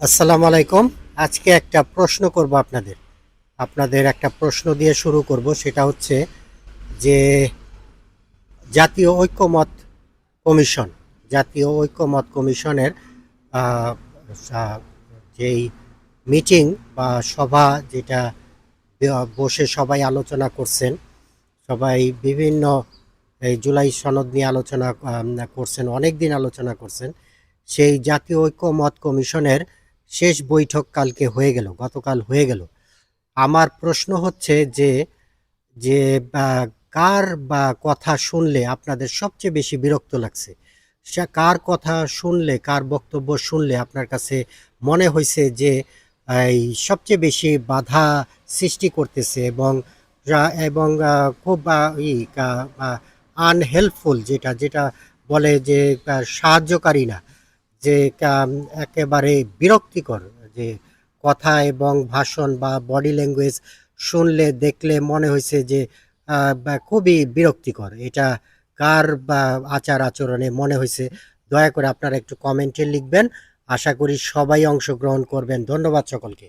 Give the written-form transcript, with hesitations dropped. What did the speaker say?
আসসালামু আলাইকুম। আজকে একটা প্রশ্ন করব আপনাদের। আপনাদের একটা প্রশ্ন দিয়ে শুরু করব, সেটা হচ্ছে যে জাতীয় ঐকমত্য কমিশন, জাতীয় ঐকমত্য কমিশনের আ সা যেই মিটিং বা সভা, যেটা বসে সবাই আলোচনা করছেন। সবাই বিভিন্ন এই জুলাই সনদ নিয়ে আলোচনা করছেন, অনেকদিন আলোচনা করছেন। সেই জাতীয় ঐকমত্য কমিশনের শেষ বৈঠক কালকে হয়ে গেল, গতকাল হয়ে গেল। আমার প্রশ্ন হচ্ছে যে যে বা কার বা কথা শুনলে আপনাদের সবচেয়ে বেশি বিরক্ত লাগছে? সে কার কথা শুনলে, কার বক্তব্য শুনলে আপনার কাছে মনে হইছে যে এই সবচেয়ে বেশি বাধা সৃষ্টি করতেছে এবং এবং খুব আনহেল্পফুল, যেটা যেটা বলে যে সাহায্যকারী না, যে কাম একেবারে বিরক্তিকর, যে কথা এবং ভাষণ বা বডি ল্যাঙ্গুয়েজ শুনলে, দেখলে মনে হইছে যে বা খুবই বিরক্তিকর। এটা কার বা আচার-আচরণে মনে হইছে? দয়া করে আপনারা একটু কমেন্টে লিখবেন। আশা করি সবাই অংশগ্রহণ করবেন। ধন্যবাদ সকলকে।